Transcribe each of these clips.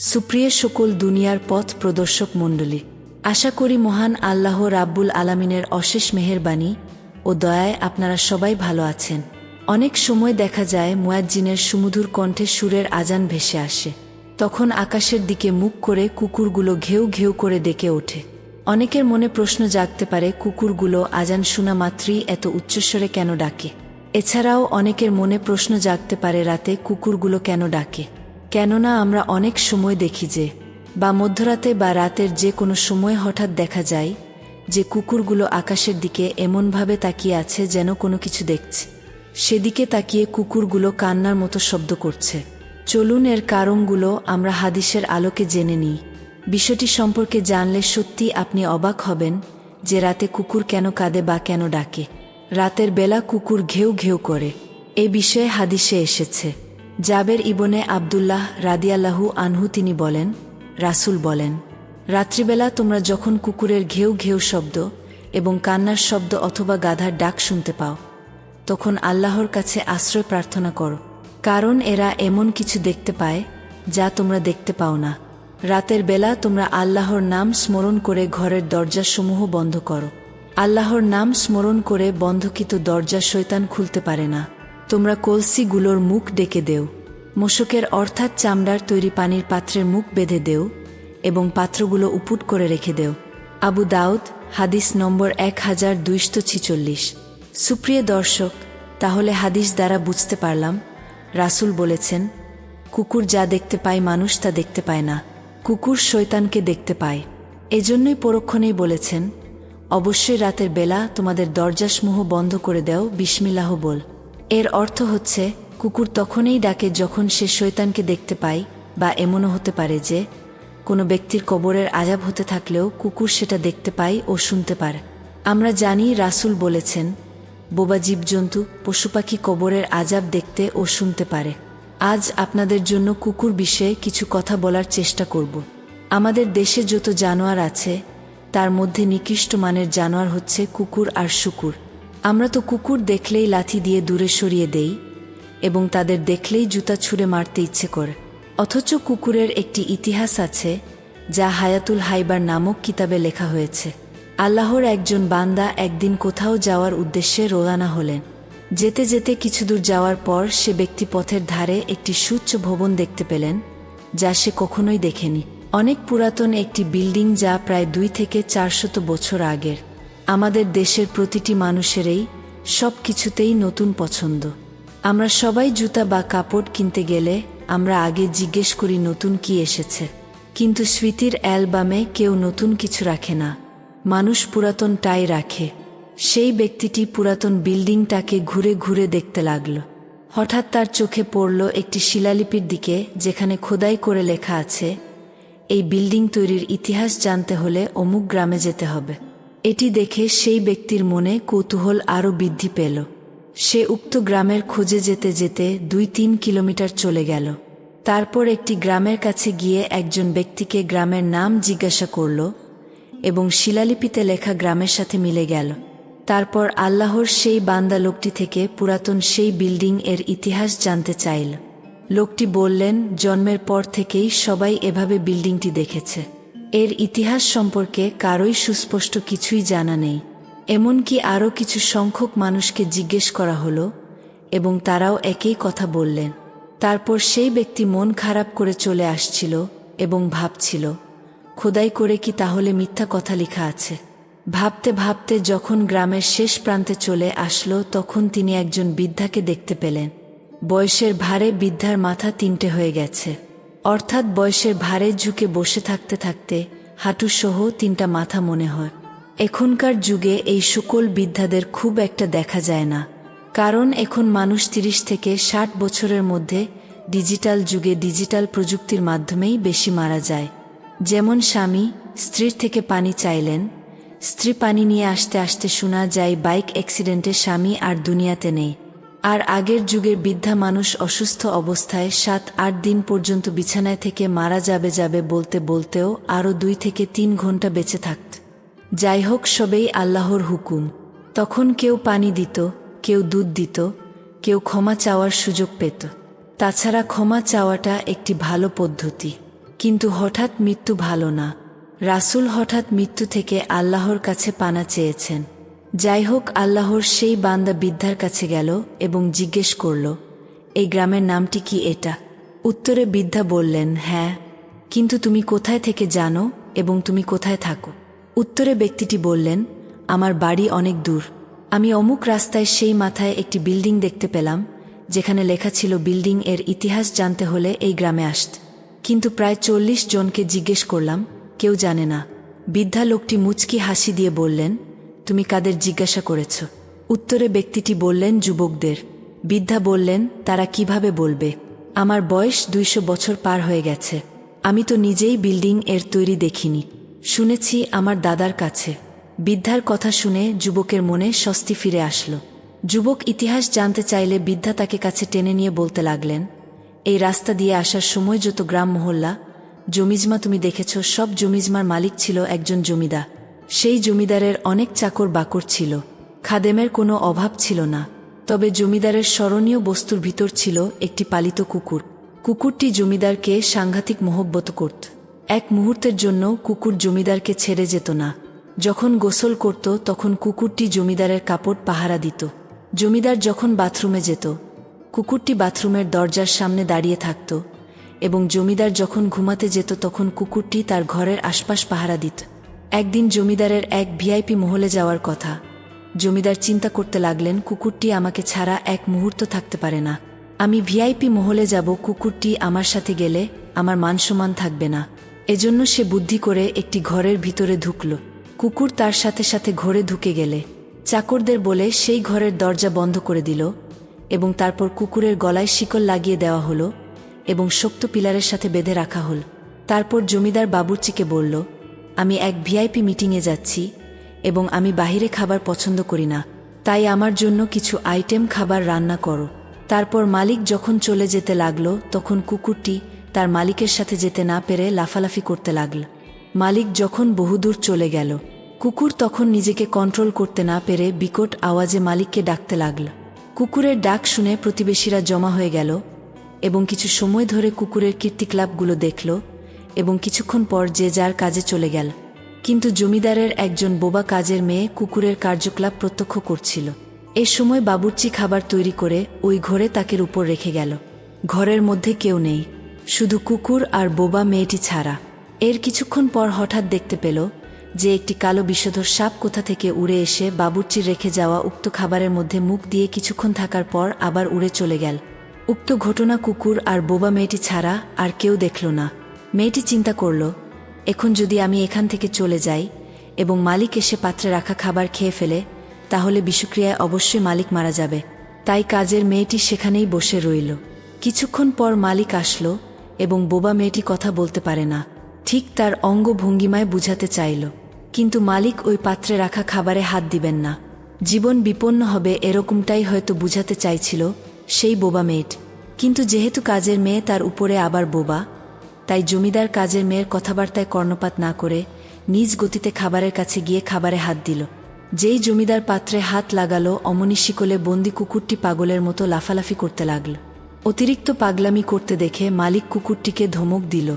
সুপ্রিয় সকল দুনিয়ার পথ প্রদর্শক মণ্ডলী, আশা করি মহান আল্লাহ রাব্বুল আলামিনের অশেষ মেহেরবানি ও দয়ায় আপনারা সবাই ভালো আছেন। অনেক সময় দেখা যায় মুয়াজ্জিনের সুমধুর কণ্ঠে সুরের আজান ভেসে আসে। তখন আকাশের দিকে মুখ করে কুকুরগুলো ঘেউ ঘেউ করে ডেকে ওঠে। অনেকের মনে প্রশ্ন জাগতে পারে, কুকুরগুলো আজান শোনা মাত্রই এত উচ্চস্বরে কেন ডাকে? এছাড়াও অনেকের মনে প্রশ্ন জাগতে পারে, রাতে কুকুরগুলো কেন ডাকে? কেননা আমরা অনেক সময় দেখি যে বা মধ্যরাতে বা রাতের যে কোনো সময় হঠাৎ দেখা যায় যে কুকুরগুলো আকাশের দিকে এমনভাবে তাকিয়ে আছে যেন কোনো কিছু দেখছে। সেদিকে তাকিয়ে কুকুরগুলো কান্নার মতো শব্দ করছে। চলুন এর কারণগুলো আমরা হাদিসের আলোকে জেনে নিই। বিষয়টি সম্পর্কে জানলে সত্যি আপনি অবাক হবেন যে রাতে কুকুর কেন কাঁদে বা কেন ডাকে। রাতের বেলা কুকুর ঘেউ ঘেউ করে, এ বিষয়ে হাদিসে এসেছে। জাবের ইবনে আবদুল্লাহ রাদিয়াল্লাহু আনহু তিনি বলেন, রাসূল বলেন, রাত্রিবেলা তোমরা যখন কুকুরের ঘেউ ঘেউ শব্দ এবং কান্নার শব্দ অথবা গাধার ডাক শুনতে পাও, তখন আল্লাহর কাছে আশ্রয় প্রার্থনা করো, কারণ এরা এমন কিছু দেখতে পায় যা তোমরা দেখতে পাও না। রাতের বেলা তোমরা আল্লাহর নাম স্মরণ করে ঘরের দরজাসমূহ বন্ধ করো। আল্লাহর নাম স্মরণ করে বন্ধকিত দরজা শয়তান খুলতে পারে না। তোমরা কলসিগুলোর মুখ ডেকে দেও, মশকের অর্থাৎ চামড়ার তৈরি পানির পাত্রের মুখ বেঁধে দেও এবং পাত্রগুলো উপুট করে রেখে দেও। আবু দাউদ, হাদিস নম্বর 1246। সুপ্রিয় দর্শক, তাহলে হাদিস দ্বারা বুঝতে পারলাম রাসূল বলেছেন, কুকুর যা দেখতে পায় মানুষ তা দেখতে পায় না। কুকুর শয়তানকে দেখতে পায়। এজন্যই পরক্ষণেই বলেছেন, অবশ্যই রাতের বেলা তোমাদের দরজাসমূহ বন্ধ করে দাও, বিসমিল্লাহ বল। এর অর্থ হচ্ছে, কুকুর তখনই ডাকে যখন সে শয়তানকে দেখতে পায়, বা এমনও হতে পারে যে কোনো ব্যক্তির কবরের আযাব হতে থাকলেও কুকুর সেটা দেখতে পায় ও শুনতে পারে। আমরা জানি রাসূল বলেছেন, বোবা জীবজন্তু পশুপাখি কবরের আযাব দেখতে ও শুনতে পারে। আজ আপনাদের জন্য কুকুর বিষয়ে কিছু কথা বলার চেষ্টা করব। আমাদের দেশে যত জানোয়ার আছে তার মধ্যে নিকৃষ্ট মানের জানোয়ার হচ্ছে কুকুর আর শুকুর। আমরা তো কুকুর দেখলেই লাথি দিয়ে দূরে সরিয়ে দেই এবং তাদের দেখলেই জুতা ছুঁড়ে মারতে ইচ্ছে করে। অথচ কুকুরের একটি ইতিহাস আছে যা হায়াতুল হাইবার নামক কিতাবে লেখা হয়েছে। আল্লাহর একজন বান্দা একদিন কোথাও যাওয়ার উদ্দেশ্যে রওনা হলেন। যেতে যেতে কিছু দূর যাওয়ার পর সে ব্যক্তি পথের ধারে একটি সুউচ্চ ভবন দেখতে পেলেন যা সে কখনোই দেখেনি। অনেক পুরাতন একটি বিল্ডিং, যা প্রায় 2 থেকে 400 বছর আগের। আমাদের দেশের প্রতিটি মানুষেরই সব কিছুতেই নতুন পছন্দ। আমরা সবাই জুতা বা কাপড় কিনতে গেলে আমরা আগে জিজ্ঞেস করি নতুন কি এসেছে, কিন্তু স্মৃতির অ্যালবামে কেউ নতুন কিছু রাখে না, মানুষ পুরাতনটাই রাখে। সেই ব্যক্তিটি পুরাতন বিল্ডিংটাকে ঘুরে ঘুরে দেখতে লাগল। হঠাৎ তার চোখে পড়ল একটি শিলালিপির দিকে, যেখানে খোদাই করে লেখা আছে, এই বিল্ডিং তৈরির ইতিহাস জানতে হলে অমুক গ্রামে যেতে হবে। এটি দেখে সেই ব্যক্তির মনে কৌতূহল আরও বৃদ্ধি পেল। সে উক্ত গ্রামের খোঁজে যেতে যেতে 2-3 কিলোমিটার চলে গেল। তারপর একটি গ্রামের কাছে গিয়ে একজন ব্যক্তিকে গ্রামের নাম জিজ্ঞাসা করল এবং শিলালিপিতে লেখা গ্রামের সাথে মিলে গেল। তারপর আল্লাহর সেই বান্দা লোকটি থেকে পুরাতন সেই বিল্ডিং এর ইতিহাস জানতে চাইল। লোকটি বললেন, জন্মের পর থেকেই সবাই এভাবে বিল্ডিংটি দেখেছে। এর ইতিহাস সম্পর্কে কারোই সুস্পষ্ট কিছুই জানা নেই। এমনকি আরও কিছু সংখ্যক মানুষকে জিজ্ঞেস করা হলো এবং তারাও একই কথা বললেন। তারপর সেই ব্যক্তি মন খারাপ করে চলে আসছিল এবং ভাবছিল, খোদাই করে কি তাহলে মিথ্যা কথা লেখা আছে? ভাবতে ভাবতে যখন গ্রামের শেষ প্রান্তে চলে আসলো, তখন তিনি একজন বৃদ্ধাকে দেখতে পেলেন। বয়সের ভারে বৃদ্ধার মাথা 3টে হয়ে গেছে, অর্থাৎ বয়সের ভারে ঝুঁকে বসে থাকতে থাকতে হাঁটুসহ 3টা মাথা মনে হয়। এখনকার যুগে এই সকল বৃদ্ধাদের খুব একটা দেখা যায় না, কারণ এখন মানুষ 30 থেকে 60 বছরের মধ্যে ডিজিটাল যুগে ডিজিটাল প্রযুক্তির মাধ্যমেই বেশি মারা যায়। যেমন স্বামী স্ত্রীর থেকে পানি চাইলেন, স্ত্রী পানি নিয়ে আসতে আসতে শোনা যায় বাইক অ্যাক্সিডেন্টে স্বামী আর দুনিয়াতে নেই। আর আগের যুগের বৃদ্ধা মানুষ অসুস্থ অবস্থায় 7-8 দিন পর্যন্ত বিছানায় থেকে মারা যাবে বলতে বলতেও আরও 2 থেকে 3 ঘন্টা বেঁচে থাকত। যাই হোক, সবেই আল্লাহর হুকুম। তখন কেউ পানি দিত, কেউ দুধ দিত, কেউ ক্ষমা চাওয়ার সুযোগ পেত। তাছাড়া ক্ষমা চাওয়াটা একটি ভালো পদ্ধতি। কিন্তু হঠাৎ মৃত্যু ভালো না। রাসূল হঠাৎ মৃত্যু থেকে আল্লাহর কাছে পানা চেয়েছেন। যাই হোক, আল্লাহর সেই বান্দা বৃদ্ধার কাছে গেল এবং জিজ্ঞেস করল, এই গ্রামের নামটি কি এটা? উত্তরে বৃদ্ধা বললেন, হ্যাঁ, কিন্তু তুমি কোথায় থেকে জানো এবং তুমি কোথায় থাকো? উত্তরে ব্যক্তিটি বললেন, আমার বাড়ি অনেক দূর। আমি অমুক রাস্তায় সেই মাথায় একটি বিল্ডিং দেখতে পেলাম, যেখানে লেখা ছিল বিল্ডিং এর ইতিহাস জানতে হলে এই গ্রামে আসতে। কিন্তু প্রায় 40 জনকে জিজ্ঞেস করলাম, কেউ জানে না। বৃদ্ধা লোকটি মুচকি হাসি দিয়ে বললেন, তুমি কাদের জিজ্ঞাসা করেছ? উত্তরে ব্যক্তিটি বললেন, যুবকদের। বৃদ্ধা বললেন, তারা কিভাবে বলবে? আমার বয়স 200 বছর পার হয়ে গেছে। আমি তো নিজেই বিল্ডিং এর তৈরি দেখিনি, শুনেছি আমার দাদার কাছে। বৃদ্ধার কথা শুনে যুবকের মনে স্বস্তি ফিরে আসলো। যুবক ইতিহাস জানতে চাইলে বৃদ্ধা তাকে কাছে টেনে নিয়ে বলতে লাগলেন, এই রাস্তা দিয়ে আসার সময় যত গ্রাম মহল্লা জমিজমা তুমি দেখেছ, সব জমিজমার মালিক ছিল একজন জমিদার। সেই জমিদারের অনেক চাকর বাকর ছিল, খাদেমের কোনো অভাব ছিল না। তবে জমিদারের স্মরণীয় বস্তুর ভিতর ছিল একটি পালিত কুকুর। কুকুরটি জমিদারকে সাংঘাতিক মোহব্বত করত। এক মুহূর্তের জন্য কুকুর জমিদারকে ছেড়ে যেত না। যখন গোসল করত তখন কুকুরটি জমিদারের কাপড় পাহারা দিত। জমিদার যখন বাথরুমে যেত, কুকুরটি বাথরুমের দরজার সামনে দাঁড়িয়ে থাকত, এবং জমিদার যখন ঘুমাতে যেত তখন কুকুরটি তার ঘরের আশপাশ পাহারা দিত। একদিন জমিদারের এক ভিআইপি মহলে যাওয়ার কথা। জমিদার চিন্তা করতে লাগলেন, কুকুরটি আমাকে ছাড়া এক মুহূর্ত থাকতে পারে না। আমি ভিআইপি মহলে যাব, কুকুরটি আমার সাথে গেলে আমার মানসম্মান থাকবে না। এজন্য সে বুদ্ধি করে একটি ঘরের ভিতরে ঢুকল। কুকুর তার সাথে সাথে ঘরে ঢুকে গেলে চাকরদের বলে সেই ঘরের দরজা বন্ধ করে দিল, এবং তারপর কুকুরের গলায় শিকল লাগিয়ে দেওয়া হলো এবং শক্ত পিলারের সাথে বেঁধে রাখা হল। তারপর জমিদার বাবুর্চিকে বলল, আমি এক ভিআইপি মিটিংয়ে যাচ্ছি এবং আমি বাহিরে খাবার পছন্দ করি না, তাই আমার জন্য কিছু আইটেম খাবার রান্না করো। তারপর মালিক যখন চলে যেতে লাগল তখন কুকুরটি তার মালিকের সাথে যেতে না পেরে লাফালাফি করতে লাগল। মালিক যখন বহুদূর চলে গেল, কুকুর তখন নিজেকে কন্ট্রোল করতে না পেরে বিকট আওয়াজে মালিককে ডাকতে লাগল। কুকুরের ডাক শুনে প্রতিবেশীরা জমা হয়ে গেল এবং কিছু সময় ধরে কুকুরের কীর্তিকলাপগুলো দেখল এবং কিছুক্ষণ পর যে যার কাজে চলে গেল। কিন্তু জমিদারের একজন বোবা কাজের মেয়ে কুকুরের কার্যকলাপ প্রত্যক্ষ করছিল। এ সময় বাবুর্চি খাবার তৈরি করে ওই ঘরে তাকের উপর রেখে গেল। ঘরের মধ্যে কেউ নেই, শুধু কুকুর আর বোবা মেয়েটি ছাড়া। এর কিছুক্ষণ পর হঠাৎ দেখতে পেল যে একটি কালো বিষধর সাপ কোথা থেকে উড়ে এসে বাবুর্চির রেখে যাওয়া উক্ত খাবারের মধ্যে মুখ দিয়ে কিছুক্ষণ থাকার পর আবার উড়ে চলে গেল। উক্ত ঘটনা কুকুর আর বোবা মেয়েটি ছাড়া আর কেউ দেখল না। মেয়েটি চিন্তা করল, এখন যদি আমি এখান থেকে চলে যাই এবং মালিক এসে পাত্রে রাখা খাবার খেয়ে ফেলে, তাহলে বিষক্রিয়ায় অবশ্যই মালিক মারা যাবে। তাই কাজের মেয়েটি সেখানেই বসে রইল। কিছুক্ষণ পর মালিক আসলো এবং বোবা মেয়েটি কথা বলতে পারে না, ঠিক তার অঙ্গভঙ্গিমায় বুঝাতে চাইল, কিন্তু মালিক ওই পাত্রে রাখা খাবারে হাত দিবেন না, জীবন বিপন্ন হবে এরকমটাই হয়তো বুঝাতে চাইছিল সেই বোবা মেয়েটি। কিন্তু যেহেতু কাজের মেয়ে তার উপরে আবার বোবা, তাই জমিদার কাজের মেয়ের কথাবার্তায় কর্ণপাত না করে নিজ গতিতে খাবারের কাছে গিয়ে খাবারে হাত দিল। যেই জমিদার পাত্রে হাত লাগালো, অমনি শিকলে বন্দি কুকুরটি পাগলের মতো লাফালাফি করতে লাগল। অতিরিক্ত পাগলামি করতে দেখে মালিক কুকুরটিকে ধমক দিল।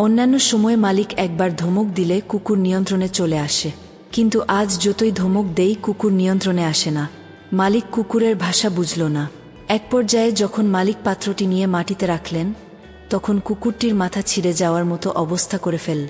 অন্যান্য সময় মালিক একবার ধমক দিলে কুকুর নিয়ন্ত্রণে চলে আসে, কিন্তু আজ যতই ধমক দেই কুকুর নিয়ন্ত্রণে আসে না। মালিক কুকুরের ভাষা বুঝল না। এক পর্যায়ে যখন মালিক পাত্রটি নিয়ে মাটিতে রাখলেন, তখন কুকুরটির মাথা ছিঁড়ে যাওয়ার মতো অবস্থা করে ফেলল।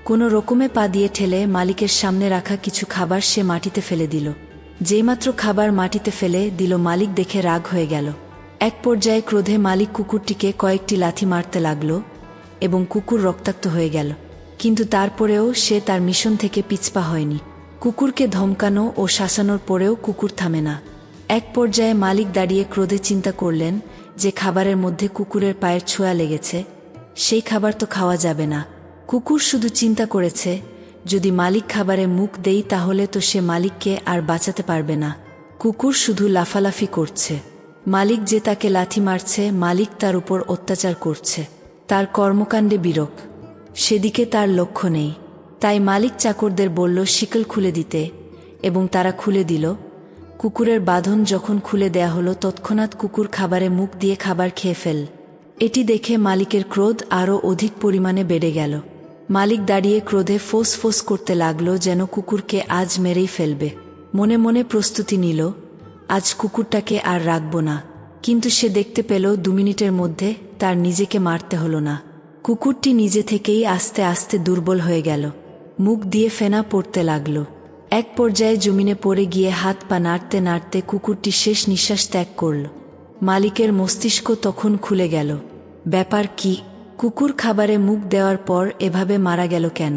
কোনো রকমে পা দিয়ে ঠেলে মালিকের সামনে রাখা কিছু খাবার সে মাটিতে ফেলে দিল। যেইমাত্র খাবার মাটিতে ফেলে দিল, মালিক দেখে রাগ হয়ে গেল। এক পর্যায়ে ক্রোধে মালিক কুকুরটিকে কয়েকটি লাথি মারতে লাগল এবং কুকুর রক্তাক্ত হয়ে গেল। কিন্তু তারপরেও সে তার মিশন থেকে পিছপা হয়নি। কুকুরকে ধমকানো ও শাসানোর পরেও কুকুর থামে না। এক পর্যায়ে মালিক দাঁড়িয়ে ক্রোধে চিন্তা করলেন যে খাবারের মধ্যে কুকুরের পায়ের ছোঁয়া লেগেছে, সেই খাবার তো খাওয়া যাবে না। কুকুর শুধু চিন্তা করেছে, যদি মালিক খাবারে মুখ দেই তাহলে তো সে মালিককে আর বাঁচাতে পারবে না। কুকুর শুধু লাফালাফি করছে, মালিক যে তাকে লাথি মারছে, মালিক তার উপর অত্যাচার করছে। তার কর্মকাণ্ডে বিরক্ত, সেদিকে তার লক্ষ্য নেই। তাই মালিক চাকরদের বলল শিকল খুলে দিতে, এবং তারা খুলে দিল। কুকুরের বাঁধন যখন খুলে দেয়া হলো, তৎক্ষণাৎ কুকুর খাবারে মুখ দিয়ে খাবার খেয়ে ফেল। এটি দেখে মালিকের ক্রোধ আরও অধিক পরিমাণে বেড়ে গেল। মালিক দাঁড়িয়ে ক্রোধে ফোঁস ফোঁস করতে লাগল, যেন কুকুরকে আজ মেরেই ফেলবে। মনে মনে প্রস্তুতি নিল, আজ কুকুরটাকে আর রাখব না। কিন্তু সে দেখতে পেল 2 মিনিটের মধ্যে তার নিজেকে মারতে হলো না। কুকুরটি নিজে থেকেই আস্তে আস্তে দুর্বল হয়ে গেল, মুখ দিয়ে ফেনা পড়তে লাগল। এক পর্যায়ে জমিনে পড়ে গিয়ে হাত পা নাড়তে নাড়তে কুকুরটি শেষ নিঃশ্বাস ত্যাগ করল। মালিকের মস্তিষ্ক তখন খুলে গেল। ব্যাপার কি? কুকুর খাবারে মুখ দেওয়ার পর এভাবে মারা গেল কেন?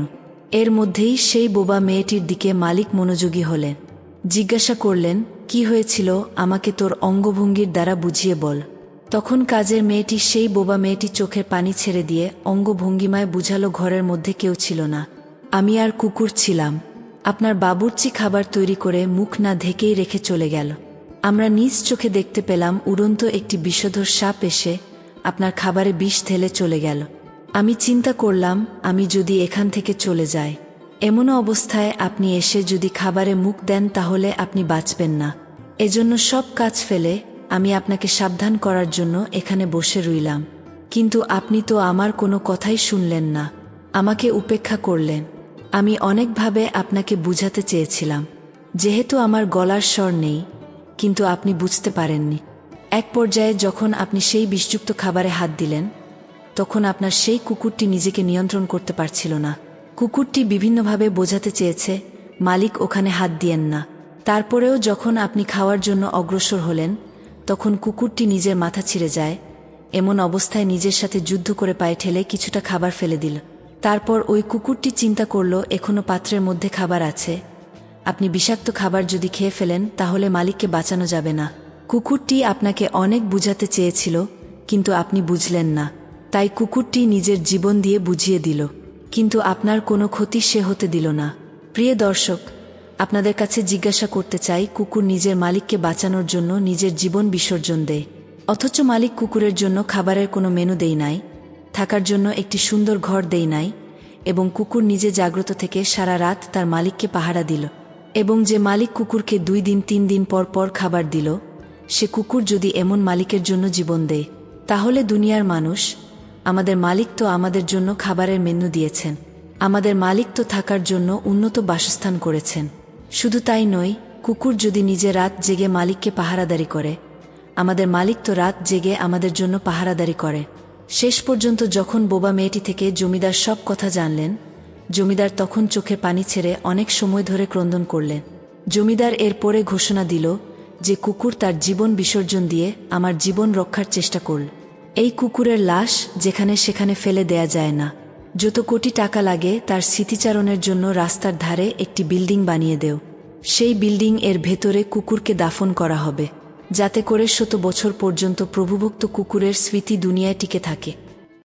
এর মধ্যেই সেই বোবা মেয়েটির দিকে মালিক মনোযোগী হলেন। জিজ্ঞাসা করলেন, কি হয়েছিল আমাকে তোর অঙ্গভঙ্গির দ্বারা বুঝিয়ে বল। তখন কাজের মেয়েটি সেই বোবা মেয়েটি চোখের পানি ছেড়ে দিয়ে অঙ্গভঙ্গিমায় বুঝালো, ঘরের মধ্যে কেউ ছিল না, আমি আর কুকুর ছিলাম। আপনার বাবুর্চি খাবার তৈরি করে মুখ না ঢেকেই রেখে চলে গেল। আমরা নিজ চোখে দেখতে পেলাম উড়ন্ত একটি বিষধর সাপ এসে আপনার খাবারে বিষ ঢেলে চলে গেল। আমি চিন্তা করলাম, আমি যদি এখান থেকে চলে যাই, এমন অবস্থায় আপনি এসে যদি খাবারে মুখ দেন তাহলে আপনি বাঁচবেন না। এজন্য সব কাজ ফেলে আমি আপনাকে সাবধান করার জন্য এখানে বসে রইলাম। কিন্তু আপনি তো আমার কোনো কথাই শুনলেন না, আমাকে উপেক্ষা করলেন। আমি অনেকভাবে আপনাকে বুঝাতে চেয়েছিলাম, যেহেতু আমার গলার স্বর নেই, কিন্তু আপনি বুঝতে পারেননি। এক পর্যায়ে যখন আপনি সেই বিষযুক্ত খাবারে হাত দিলেন, তখন আপনার সেই কুকুরটি নিজেকে নিয়ন্ত্রণ করতে পারছিল না। কুকুরটি বিভিন্নভাবে বোঝাতে চেয়েছে, মালিক ওখানে হাত দিয়েন না। তারপরেও যখন আপনি খাওয়ার জন্য অগ্রসর হলেন, তখন কুকুরটি নিজের মাথা ছিঁড়ে যায়। এমন অবস্থায় নিজের সাথে যুদ্ধ করে পায়ে ঠেলে কিছুটা খাবার ফেলে দিল। তারপর ওই কুকুরটি চিন্তা করল, এখনো পাত্রের মধ্যে খাবার আছে, আপনি বিষাক্ত খাবার যদি খেয়ে ফেলেন তাহলে মালিককে বাঁচানো যাবে না। কুকুরটি আপনাকে অনেক বুঝাতে চেয়েছিল, কিন্তু আপনি বুঝলেন না, তাই কুকুরটি নিজের জীবন দিয়ে বুঝিয়ে দিল, কিন্তু আপনার কোনো ক্ষতি সে হতে দিল না। প্রিয় দর্শক, আপনাদের কাছে জিজ্ঞাসা করতে চাই, কুকুর নিজের মালিককে বাঁচানোর জন্য নিজের জীবন বিসর্জন দেয়, অথচ মালিক কুকুরের জন্য খাবারের কোনো মেনু দেয় নাই, থাকার জন্য একটি সুন্দর ঘর দেয় নাই, এবং কুকুর নিজে জাগ্রত থেকে সারা রাত তার মালিককে পাহারা দিল। এবং যে মালিক কুকুরকে 2 দিন 3 দিন পর পর খাবার দিল, সে কুকুর যদি এমন মালিকের জন্য জীবন দেয়, তাহলে দুনিয়ার মানুষ, আমাদের মালিক তো আমাদের জন্য খাবারের মেনু দিয়েছেন, আমাদের মালিক তো থাকার জন্য উন্নত বাসস্থান করেছেন। শুধু তাই নয়, কুকুর যদি নিজে রাত জেগে মালিককে পাহারাদারি করে, আমাদের মালিক তো রাত জেগে আমাদের জন্য পাহারাদারি করে। শেষ পর্যন্ত যখন বোবা মেয়েটি থেকে জমিদার সব কথা জানলেন, জমিদার তখন চোখের পানি ছেড়ে অনেক সময় ধরে ক্রন্দন করলেন। জমিদার এর পরে ঘোষণা দিল যে কুকুর তার জীবন বিসর্জন দিয়ে আমার জীবন রক্ষার চেষ্টা করল। এই কুকুরের লাশ যেখানে সেখানে ফেলে দেয়া যায় না, যত কোটি টাকা লাগে তার স্মৃতিচারণের জন্য রাস্তার ধারে একটি বিল্ডিং বানিয়ে দেও। সেই বিল্ডিং এর ভেতরে কুকুরকে দাফন করা হবে, যাতে করে 100 বছর পর্যন্ত প্রভুভক্ত কুকুরের স্মৃতি দুনিয়ায় টিকে থাকে।